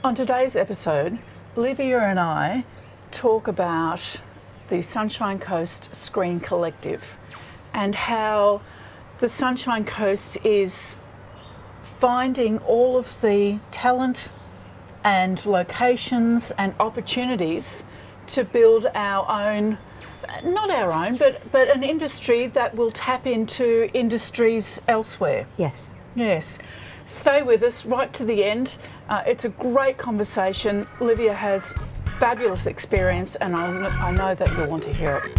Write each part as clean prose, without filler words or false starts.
On today's episode, Livia and I talk about the Sunshine Coast Screen Collective and how the Sunshine Coast is finding all of the talent and locations and opportunities to build our own, not our own, but an industry that will tap into industries elsewhere. Yes. Yes. Stay with us right to the end. It's a great conversation. Livia has fabulous experience and I know that you'll want to hear it.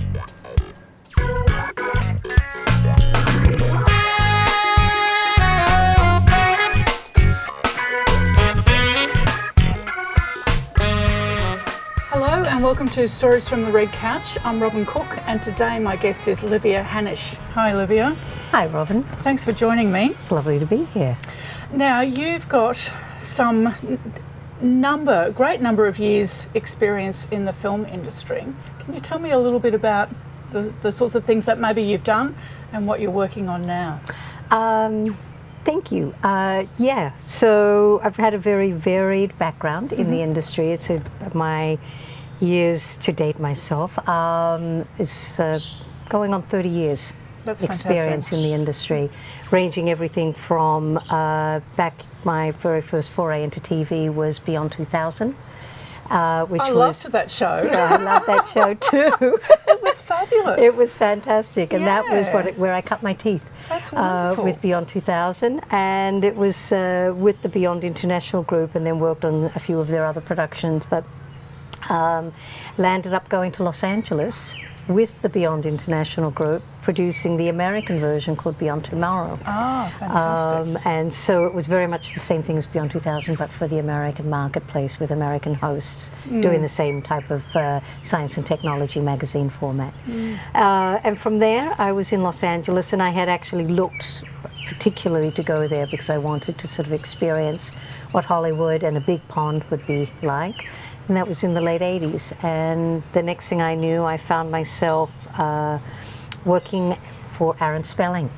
Hello and welcome to Stories from the Red Couch. I'm Robin Cook and today my guest is Livia Hanich. Hi Livia. Hi Robin. Thanks for joining me. It's lovely to be here. Now you've got some great number of years experience in the film industry. Can you tell me a little bit about the sorts of things that maybe you've done and what you're working on now? Thank you. So I've had a very varied background in the industry. It's my years to date myself. It's going on 30 years. That's experience fantastic. In the industry, ranging everything from back my very first foray into TV was Beyond 2000, which I loved that show. Yeah, I love that show too. It was fabulous. It was fantastic, and Yeah. that was where I cut my teeth. That's wonderful. With Beyond 2000, and it was with the Beyond International Group, and then worked on a few of their other productions, but landed up going to Los Angeles with the Beyond International Group, producing the American version called Beyond Tomorrow. Oh, fantastic. And so it was very much the same thing as Beyond 2000, but for the American marketplace with American hosts doing the same type of science and technology magazine format. And from there, I was in Los Angeles, and I had actually looked particularly to go there because I wanted to sort of experience what Hollywood and a big pond would be like. And that was in the late 80s. And the next thing I knew, I found myself working for Aaron Spelling,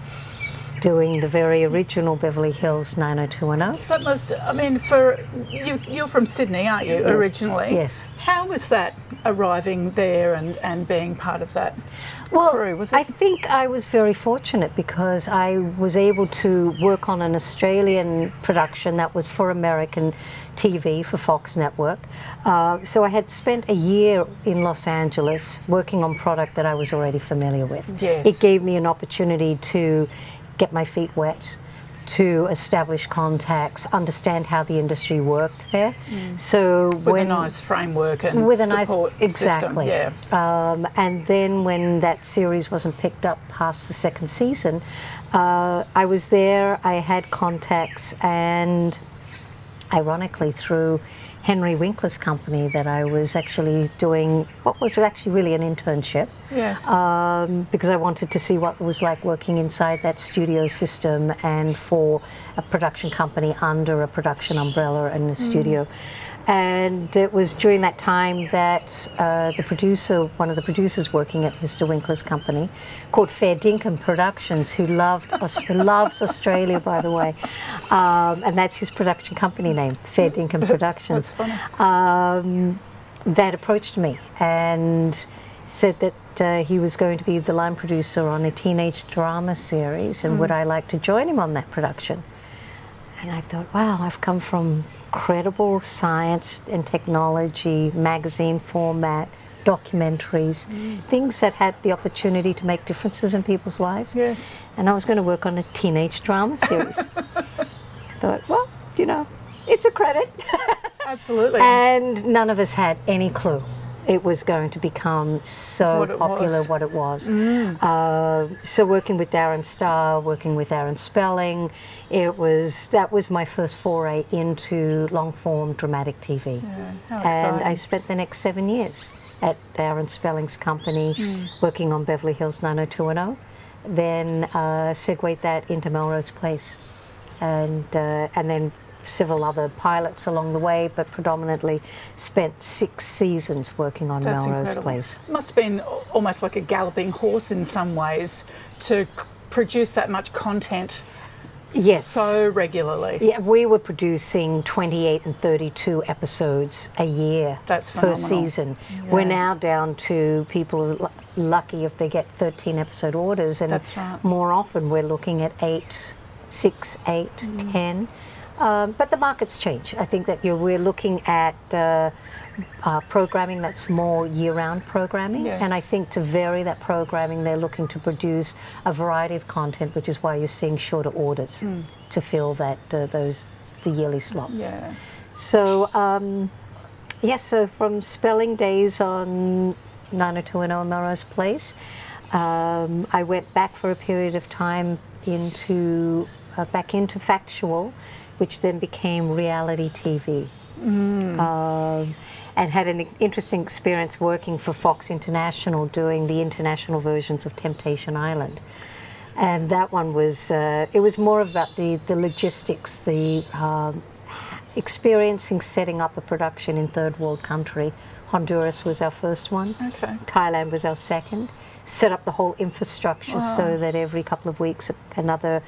doing the very original Beverly Hills 90210. That must, I mean, you're from Sydney, aren't you, originally? Yes. How was that arriving there and being part of that crew? Was it? I think I was very fortunate because I was able to work on an Australian production that was for American TV for Fox Network. So I had spent a year in Los Angeles working on product that I was already familiar with. Yes. It gave me an opportunity to get my feet wet, to establish contacts, understand how the industry worked there. So with a nice framework and with a support nice, exactly. system. Yeah. And then when that series wasn't picked up past the second season, I was there, I had contacts, and ironically through Henry Winkler's company that I was actually doing what was actually really an internship. Yes. Because I wanted to see what it was like working inside that studio system and for a production company under a production umbrella in the studio. And it was during that time that one of the producers working at Mr. Winkler's company, called Fair Dinkum Productions, who loves Australia, by the way, and that's his production company name, Fair Dinkum Productions. That's funny. That approached me and said that he was going to be the line producer on a teenage drama series, and would I like to join him on that production? And I thought, wow, I've come from incredible science and technology, magazine format, documentaries, things that had the opportunity to make differences in people's lives. Yes. And I was going to work on a teenage drama series. I thought, well, it's a credit. Absolutely. And none of us had any clue it was going to become so popular what it was. So working with Darren Star, working with Aaron Spelling, that was my first foray into long-form dramatic TV. Yeah, how and exciting. I spent the next 7 years at Aaron Spelling's company working on Beverly Hills 90210, then segued that into Melrose Place, and then several other pilots along the way, but predominantly spent 6 seasons working on That's Melrose incredible. Place. It must have been almost like a galloping horse in some ways to produce that much content Yes. so regularly. Yeah, we were producing 28 and 32 episodes a year That's per phenomenal. season. We're now down to people are lucky if they get 13 episode orders, and That's right. more often we're looking at 6, 8, 10. But the markets change. I think that we're looking at programming that's more year-round programming, Yes. and I think to vary that programming, they're looking to produce a variety of content, which is why you're seeing shorter orders to fill that the yearly slots. Yeah. So so from spelling days on 90210 Melrose Place, I went back for a period of time back into factual, which then became reality TV. And had an interesting experience working for Fox International doing the international versions of Temptation Island. And that one was, it was more about the logistics, the experiencing setting up a production in third world country. Honduras was our first one. Okay. Thailand was our second. Set up the whole infrastructure so that every couple of weeks another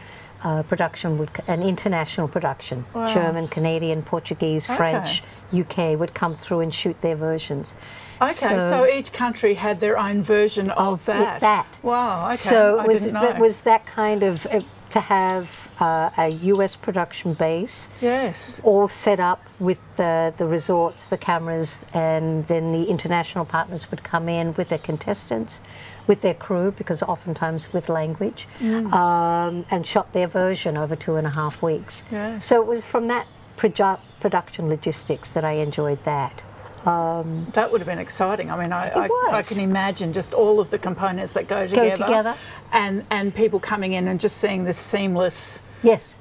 production an international production, German, Canadian, Portuguese, French, UK would come through and shoot their versions. Okay, so each country had their own version of that. Wow, okay. So it was that kind of to have a US production base, yes, all set up with the resorts, the cameras, and then the international partners would come in with their contestants, with their crew, because oftentimes with language, and shot their version over 2.5 weeks. Yes. So it was from that production logistics that I enjoyed that. That would have been exciting. I mean, I was. can imagine just all of the components that go together. And people coming in and just seeing this seamless Yes.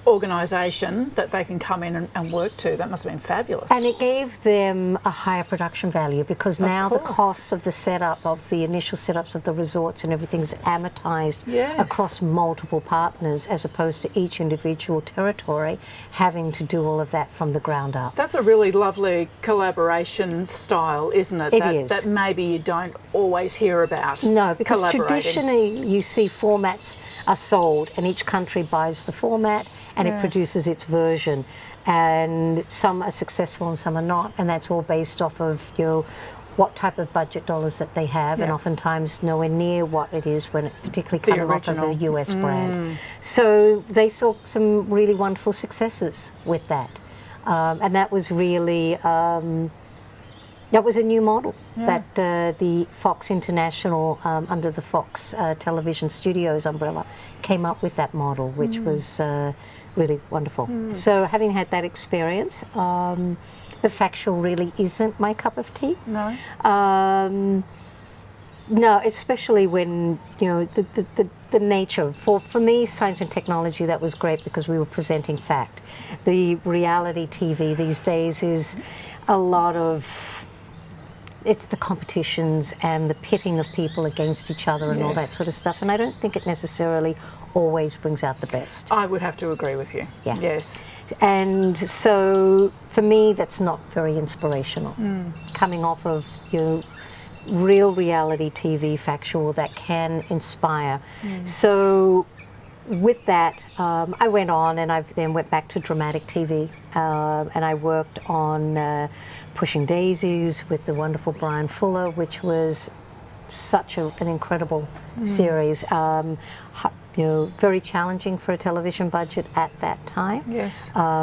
Organisation that they can come in and work to. That must have been fabulous. And it gave them a higher production value, because now the course. costs of the setup, of the initial setups of the resorts and everything's amortized Yes. across multiple partners, as opposed to each individual territory having to do all of that from the ground up. That's a really lovely collaboration style, isn't it? It that, is. That maybe you don't always hear about. No, because collaborating. traditionally you see formats are sold and each country buys the format and it Yes. produces its version, and some are successful and some are not, and that's all based off of what type of budget dollars that they have, and oftentimes nowhere near what it is when it's particularly coming off of a US brand. So they saw some really wonderful successes with that, and that was really that was a new model that the Fox International, under the Fox Television Studios umbrella, came up with that model, which was really wonderful. So having had that experience, the factual really isn't my cup of tea. No. No, especially when, the nature. For me, science and technology, that was great because we were presenting fact. The reality TV these days is a lot of, it's the competitions and the pitting of people against each other and all that sort of stuff, and I don't think it necessarily always brings out the best. I would have to agree with you. Yeah. Yes. And so for me, that's not very inspirational. Coming off of real reality TV, factual, that can inspire. So with that, I went on and I then went back to dramatic TV, and I worked on Pushing Daisies with the wonderful Brian Fuller, which was such an incredible series. Very challenging for a television budget at that time. Yes.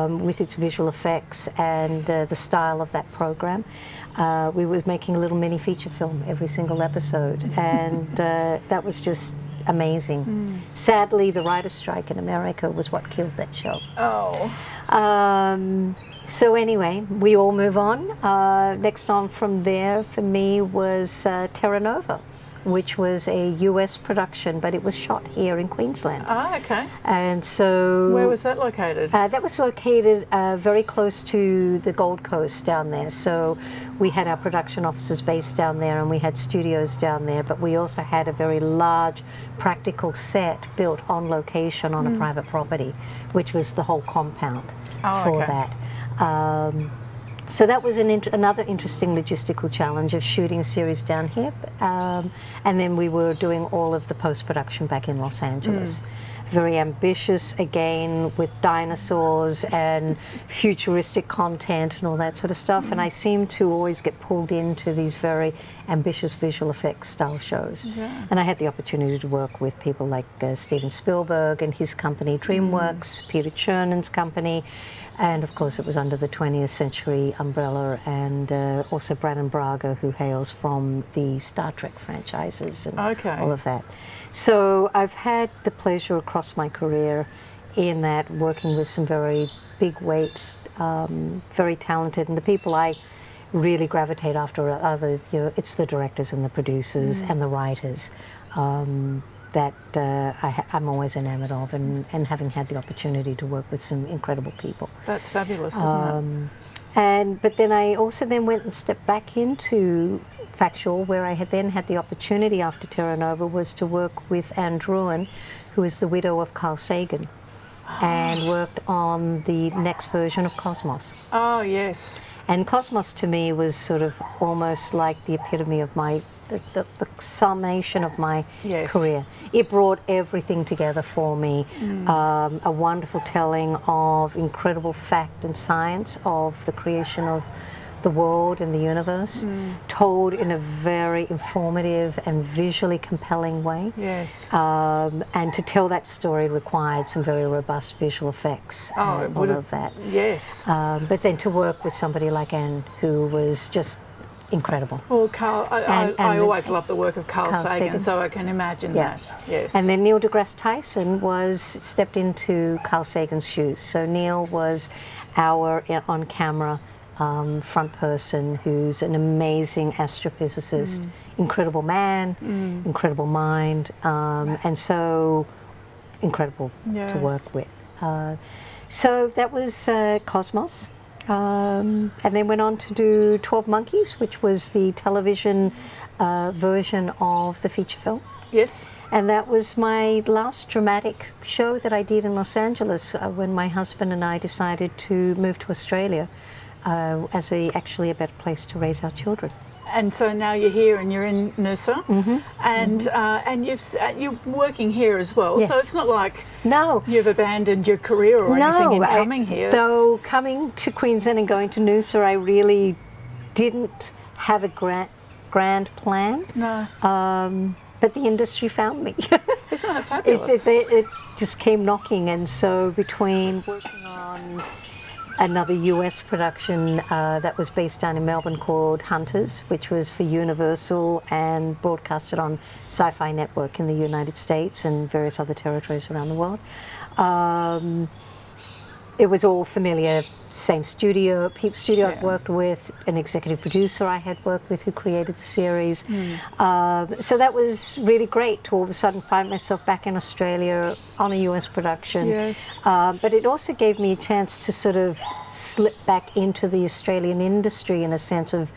With its visual effects and the style of that program. We were making a little mini feature film every single episode, and that was just amazing. Sadly, the writer's strike in America was what killed that show. Oh. So anyway, we all move on. Next on from there for me was Terra Nova, which was a US production, but it was shot here in Queensland. Ah, okay. And so... Where was that located? That was located very close to the Gold Coast down there. So we had our production offices based down there, and we had studios down there, but we also had a very large practical set built on location on a private property, which was the whole compound for that. So that was another interesting logistical challenge of shooting a series down here, and then we were doing all of the post-production back in Los Angeles. very ambitious, again, with dinosaurs and futuristic content and all that sort of stuff. And I seem to always get pulled into these very ambitious visual effects style shows. Yeah. And I had the opportunity to work with people like Steven Spielberg and his company DreamWorks, Peter Chernan's company, and of course it was under the 20th Century umbrella, and also Brandon Braga, who hails from the Star Trek franchises and all of that. So I've had the pleasure across my career in that, working with some very big weight, very talented, and the people I really gravitate after are other, it's the directors and the producers and the writers that I'm always enamored of, and having had the opportunity to work with some incredible people. That's fabulous, isn't it? But then I also then went and stepped back into Factual, where I had then had the opportunity after Terra Nova was to work with Anne Druin, who is the widow of Carl Sagan, and worked on the next version of Cosmos. Oh, yes. And Cosmos to me was sort of almost like the epitome of the summation of my career. It brought everything together for me. A wonderful telling of incredible fact and science of the creation of the world and the universe, told in a very informative and visually compelling way. Yes. And to tell that story required some very robust visual effects. It would have that. Yes. But then to work with somebody like Anne, who was just incredible. Well, Carl, I always love the work of Carl Sagan, so I can imagine that. Yes. And then Neil deGrasse Tyson stepped into Carl Sagan's shoes. So Neil was our on-camera front person, who's an amazing astrophysicist, incredible man, incredible mind, and so incredible to work with. So that was Cosmos. And then went on to do 12 Monkeys, which was the television version of the feature film. Yes. And that was my last dramatic show that I did in Los Angeles when my husband and I decided to move to Australia as actually a better place to raise our children. And so now you're here and you're in Noosa, and you're working here as well. Yes. So it's not like you've abandoned your career or anything in coming here. Though coming to Queensland and going to Noosa, I really didn't have a grand plan. No. But the industry found me. Isn't that fabulous? It just came knocking, and so between working on another US production that was based down in Melbourne called Hunters, which was for Universal and broadcasted on Sci-Fi Network in the United States and various other territories around the world. It was all familiar, same studio, Peep Studio I'd worked with, an executive producer I had worked with who created the series. So that was really great to all of a sudden find myself back in Australia on a US production. Yes. But it also gave me a chance to sort of slip back into the Australian industry in a sense of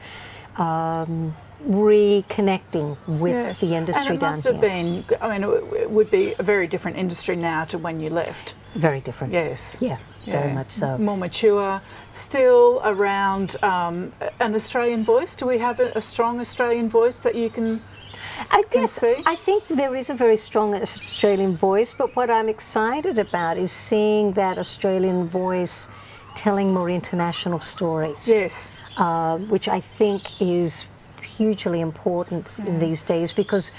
reconnecting with the industry down here. And it must have been, I mean, it would be a very different industry now to when you left. Very different. Yes. Yeah, very much so. More mature, still around an Australian voice. Do we have a strong Australian voice that you can see? I think there is a very strong Australian voice, but what I'm excited about is seeing that Australian voice telling more international stories. Yes. Which I think is hugely important in these days, because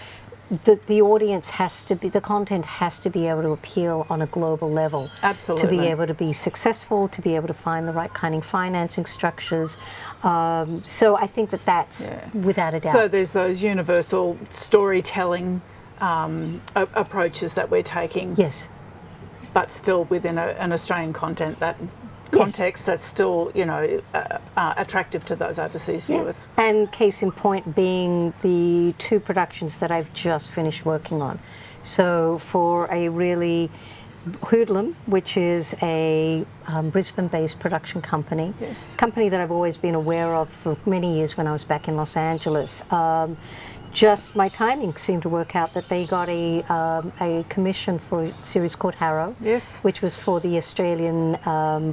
the audience has to be, the content has to be able to appeal on a global level. Absolutely. To be able to be successful, to be able to find the right kind of financing structures. So I think that's without a doubt. So there's those universal storytelling approaches that we're taking. Yes. But still within an Australian context that's still, attractive to those overseas viewers. And case in point being the two productions that I've just finished working on. So for a really Hoodlum, which is a Brisbane-based production company, company that I've always been aware of for many years when I was back in Los Angeles. just my timing seemed to work out that they got a commission for a series called Harrow, Yes. which was for the Australian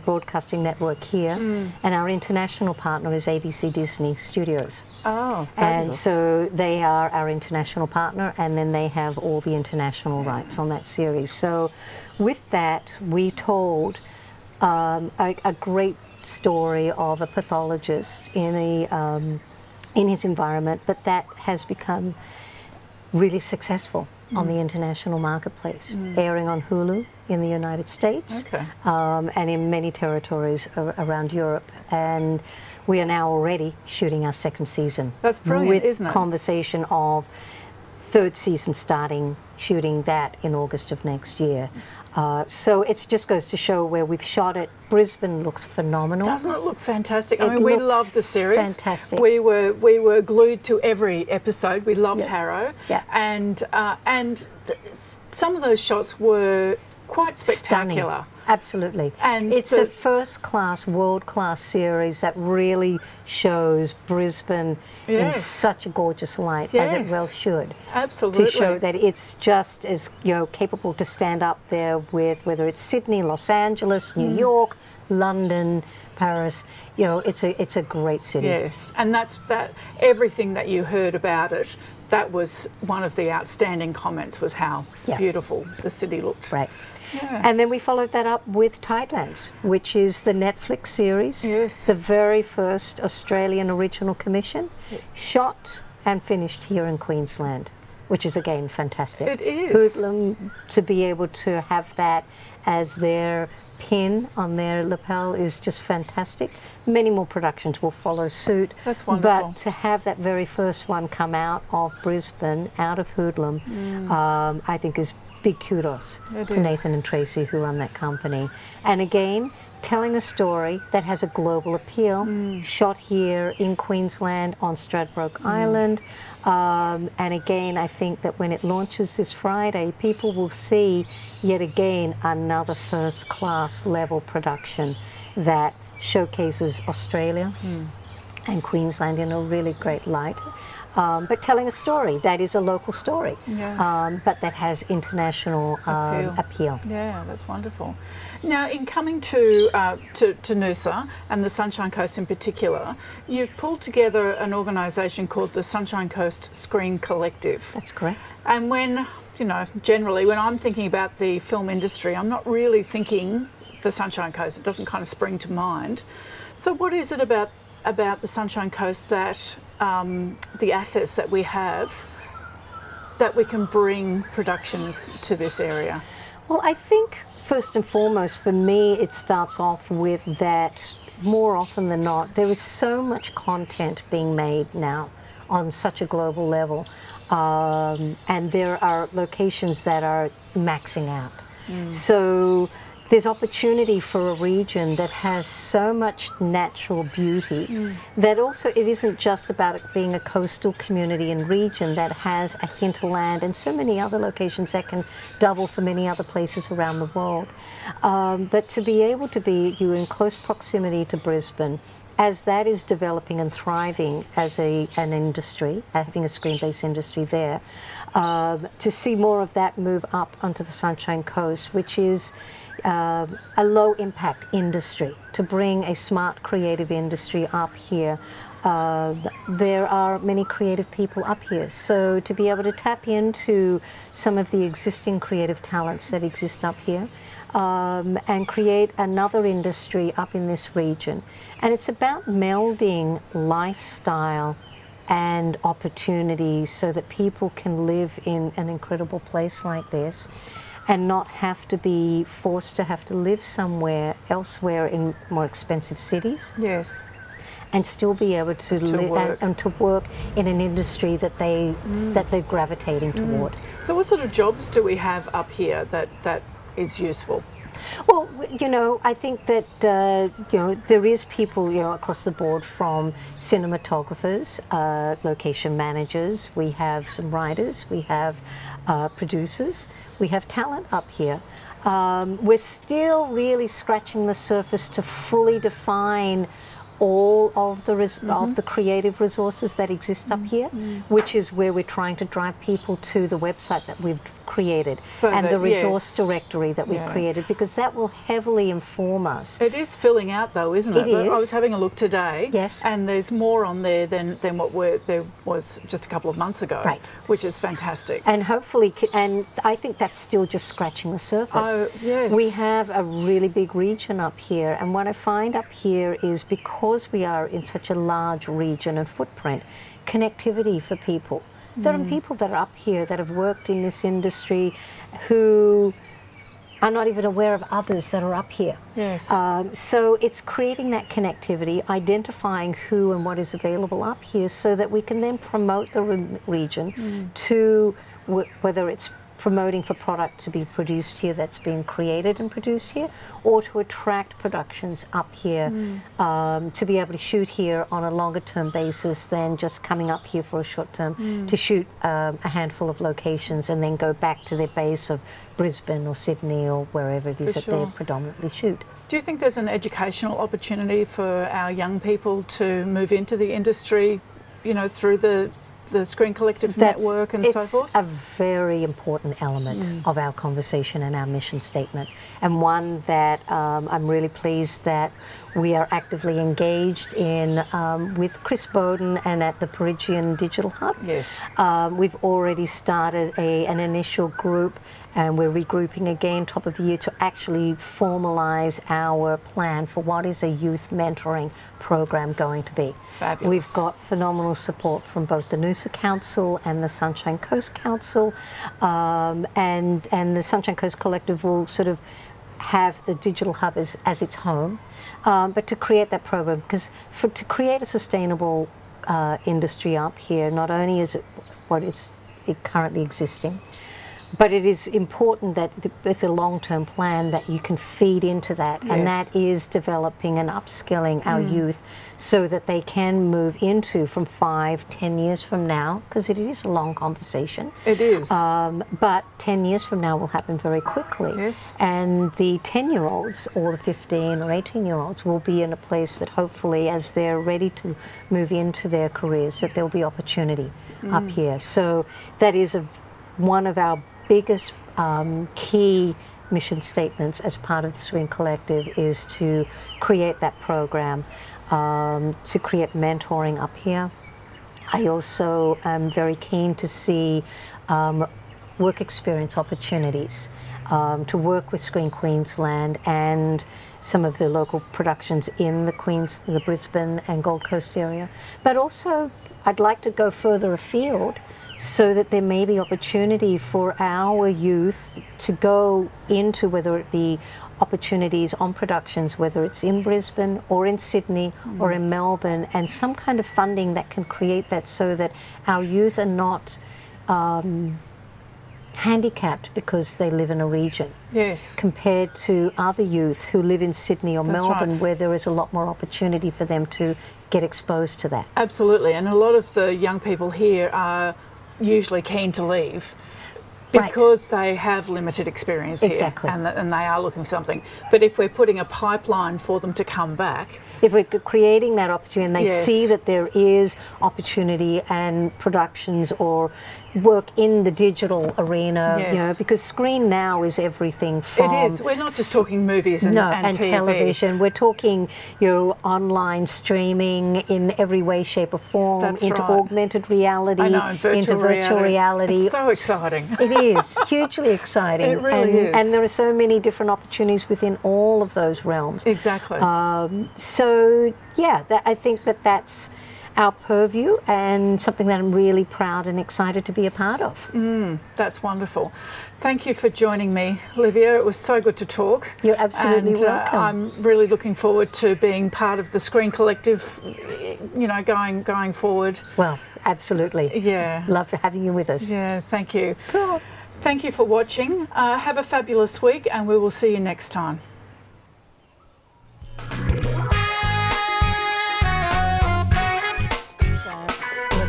Broadcasting Network here, and our international partner is ABC Disney Studios. Oh, And fabulous. so they are our international partner, and then they have all the international rights on that series. So with that, we told a great story of a pathologist in his environment, but that has become really successful on the international marketplace, airing on Hulu in the United States, Okay. and in many territories around Europe. And we are now already shooting our second season. That's brilliant, with isn't it? conversation of third season starting, shooting that in August of next year. So it just goes to show where we've shot it. Brisbane looks phenomenal. Doesn't it look fantastic? It I mean, we looks loved the series. fantastic. We were glued to every episode. We loved Yeah. Harrow. Yeah. And some of those shots were quite spectacular. Stunning. Absolutely. And it's a first-class, world-class series that really shows Brisbane Yes. in such a gorgeous light, as it Yes. well should. Absolutely. To show that it's just as capable to stand up there with whether it's Sydney, Los Angeles, New York, London, Paris. It's a great city. Yes, and that everything that you heard about it, that was one of the outstanding comments, was how Yeah. beautiful the city looked. Right. Yeah. And then we followed that up with Tidelands, which is the Netflix series, Yes. the very first Australian original commission, shot and finished here in Queensland, which is again fantastic. It is. Hoodlum, to be able to have that as their pin on their lapel is just fantastic. Many more productions will follow suit. That's wonderful. But to have that very first one come out of Brisbane, out of Hoodlum, I think is big kudos It to is. Nathan and Tracy who run that company. And again, telling a story that has a global appeal, shot here in Queensland on Stradbroke Island. And again, I think that when it launches this Friday, people will see yet again another first-class level production that showcases Australia and Queensland in a really great light. But telling a story that is a local story, Yes. but that has international appeal. Yeah, that's wonderful. Now, in coming to Noosa and the Sunshine Coast in particular, you've pulled together an organisation called the Sunshine Coast Screen Collective. That's correct. And generally when I'm thinking about the film industry, I'm not really thinking the Sunshine Coast. It doesn't kind of spring to mind. So what is it about the Sunshine Coast that the assets that we have that we can bring productions to this area? Well, I think first and foremost for me it starts off with that more often than not there is so much content being made now on such a global level, and there are locations that are maxing out. So there's opportunity for a region that has so much natural beauty that also it isn't just about it being a coastal community and region that has a hinterland and so many other locations that can double for many other places around the world. But to be able to be in close proximity to Brisbane, as that is developing and thriving as an industry, having a screen-based industry there, to see more of that move up onto the Sunshine Coast, which is a low impact industry, to bring a smart creative industry up here. There are many creative people up here, so to be able to tap into some of the existing creative talents that exist up here, and create another industry up in this region. And it's about melding lifestyle and opportunities so that people can live in an incredible place like this and not have to be forced to have to live somewhere elsewhere in more expensive cities, Yes. and still be able to live work. and to work in an industry that they're gravitating toward. So what sort of jobs do we have up here that is useful? Well, I think that there is people across the board, from cinematographers, location managers. We have some writers. We have producers. We have talent up here. We're still really scratching the surface to fully define all of the of the creative resources that exist up here, which is where we're trying to drive people to the website that we've created and the resource directory that we've created, because that will heavily inform us. It is filling out though, isn't it? It is. I was having a look today, and there's more on there than what there was just a couple of months ago, which is fantastic. And hopefully, and I think that's still just scratching the surface. Oh, yes. We have a really big region up here, and what I find up here is, because we are in such a large region and footprint, connectivity for people. There are people that are up here that have worked in this industry who are not even aware of others that are up here. Yes. So it's creating that connectivity, identifying who and what is available up here, so that we can then promote the region to whether it's promoting for product to be produced here that's being created and produced here, or to attract productions up here to be able to shoot here on a longer term basis than just coming up here for a short term to shoot a handful of locations and then go back to their base of Brisbane or Sydney or wherever it is that they predominantly shoot. Do you think there's an educational opportunity for our young people to move into the industry, you know, through the Screen Collective network and so forth? It's a very important element of our conversation and our mission statement, and one that I'm really pleased that we are actively engaged in with Chris Bowden and at the Peregian Digital Hub. Yes. We've already started an initial group, and we're regrouping again top of the year to actually formalize our plan for what is a youth mentoring program going to be. Fabulous. We've got phenomenal support from both the Noosa Council and the Sunshine Coast Council, and the Sunshine Coast Collective will sort of have the Digital Hub as its home, but to create that program, because to create a sustainable industry up here, not only is it what is currently existing, but it is important that with a long-term plan that you can feed into that, and that is developing and upskilling our youth so that they can move into from 5-10 years from now, because it is a long conversation. It is. But 10 years from now will happen very quickly. Yes. And the 10-year-olds or the 15 or 18-year-olds will be in a place that hopefully, as they're ready to move into their careers, that there'll be opportunity up here. So that is one of our biggest key mission statements as part of the Screen Collective, is to create that program, to create mentoring up here. I also am very keen to see work experience opportunities, to work with Screen Queensland and some of the local productions in the Brisbane and Gold Coast area. But also I'd like to go further afield, so that there may be opportunity for our youth to go into, whether it be opportunities on productions, whether it's in Brisbane or in Sydney or in Melbourne, and some kind of funding that can create that, so that our youth are not handicapped because they live in a region. Yes. Compared to other youth who live in Sydney or Melbourne, where there is a lot more opportunity for them to get exposed to that. Absolutely, and a lot of the young people here are usually keen to leave because they have limited experience here, and they are looking for something. But if we're putting a pipeline for them to come back, if we're creating that opportunity and they see that there is opportunity and productions or work in the digital arena, you know, because screen now is everything from... It is. We're not just talking movies and TV. Television. We're talking, you know, online streaming in every way, shape or form, augmented reality, into virtual reality. It's so exciting. It is hugely exciting. It really is. And there are so many different opportunities within all of those realms. Exactly. So, yeah, I think that's our purview, and something that I'm really proud and excited to be a part of. That's wonderful. Thank you for joining me, Livia. It was so good to talk. You're absolutely welcome. I'm really looking forward to being part of the Screen Collective, you know, going forward. Well, absolutely. Yeah. Love having you with us. Yeah, thank you. Cool. Thank you for watching. Have a fabulous week, and we will see you next time.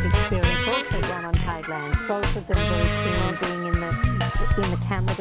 Experience also done on Tidelands. Both of them very keen on being in the camera,